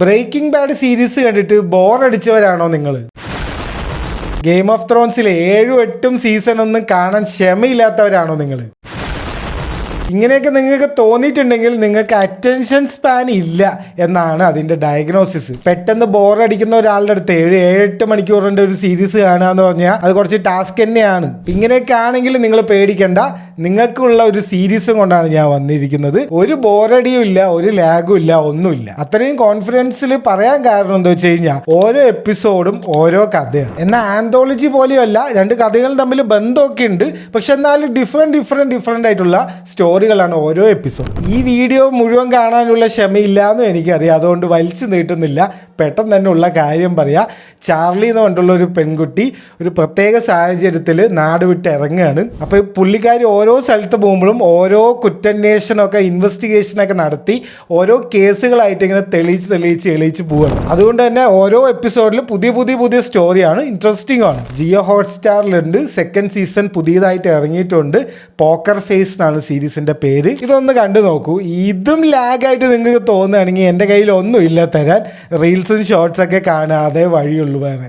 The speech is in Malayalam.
ബ്രേക്കിംഗ് ബാഡ് സീരീസ് കണ്ടിട്ട് ബോറടിച്ചവരാണോ നിങ്ങൾ? ഗെയിം ഓഫ് ത്രോൺസിലെ 7-8 സീസൺ ഒന്നും കാണാൻ ക്ഷമയില്ലാത്തവരാണോ നിങ്ങൾ? ഇങ്ങനെയൊക്കെ നിങ്ങൾക്ക് തോന്നിയിട്ടുണ്ടെങ്കിൽ നിങ്ങൾക്ക് അറ്റൻഷൻ സ്പാൻ ഇല്ല എന്നാണ് അതിൻ്റെ ഡയഗ്നോസിസ്. പെട്ടെന്ന് ബോറടിക്കുന്ന ഒരാളുടെ അടുത്ത് 7-8 മണിക്കൂറിൻ്റെ ഒരു സീരീസ് കാണാന്ന് പറഞ്ഞാൽ അത് കുറച്ച് ടാസ്ക് തന്നെയാണ്. ഇങ്ങനെയൊക്കെ ആണെങ്കിൽ നിങ്ങൾ പേടിക്കണ്ട, നിങ്ങൾക്കുള്ള ഒരു സീരീസും കൊണ്ടാണ് ഞാൻ വന്നിരിക്കുന്നത്. ഒരു ബോറടിയും ഇല്ല, ഒരു ലാഗും ഇല്ല, ഒന്നുമില്ല. അത്രയും കോൺഫിഡൻസിൽ പറയാൻ കാരണം എന്താ വെച്ച് കഴിഞ്ഞാൽ ഓരോ എപ്പിസോഡും ഓരോ കഥയാണ്. എന്നാൽ ആന്തോളജി പോലെയല്ല, രണ്ട് കഥകളും തമ്മിൽ ബന്ധമൊക്കെ ഉണ്ട്. പക്ഷെ എന്നാലും ഡിഫറെന്റ് ആയിട്ടുള്ള സ്റ്റോറികളാണ് ഓരോ എപ്പിസോഡ്. ഈ വീഡിയോ മുഴുവൻ കാണാനുള്ള ക്ഷമയില്ലാന്നും എനിക്കറിയാം, അതുകൊണ്ട് വലിച്ചു നീട്ടുന്നില്ല, പെട്ടെന്ന് തന്നെ ഉള്ള കാര്യം പറയാം. ചാർലി എന്ന് പറഞ്ഞിട്ടുള്ള ഒരു പെൺകുട്ടി ഒരു പ്രത്യേക സാഹചര്യത്തിൽ നാട് വിട്ട് ഇറങ്ങുകയാണ്. അപ്പോൾ ഈ പുള്ളിക്കാരി ഓരോ സ്ഥലത്ത് പോകുമ്പോഴും ഓരോ കുറ്റാന്വേഷണമൊക്കെ ഇൻവെസ്റ്റിഗേഷനൊക്കെ നടത്തി ഓരോ കേസുകളായിട്ട് ഇങ്ങനെ തെളിയിച്ച് പോവുകയാണ്. അതുകൊണ്ട് തന്നെ ഓരോ എപ്പിസോഡിലും പുതിയ സ്റ്റോറിയാണ്, ഇൻട്രസ്റ്റിംഗ് ആണ്. ജിയോ ഹോട്ട്സ്റ്റാറിലുണ്ട്, സെക്കൻഡ് സീസൺ പുതിയതായിട്ട് ഇറങ്ങിയിട്ടുണ്ട്. പോക്കർ ഫേസ് എന്നാണ് സീരീസിന്റെ പേര്. ഇതൊന്ന് കണ്ടു നോക്കൂ. ഇതും ലാഗായിട്ട് നിങ്ങൾക്ക് തോന്നുകയാണെങ്കിൽ എൻ്റെ കയ്യിൽ ഒന്നും ഇല്ല തരാൻ. റീൽസും ഷോർട്സൊക്കെ കാണാതെ വഴിയുള്ളൂ വേറെ.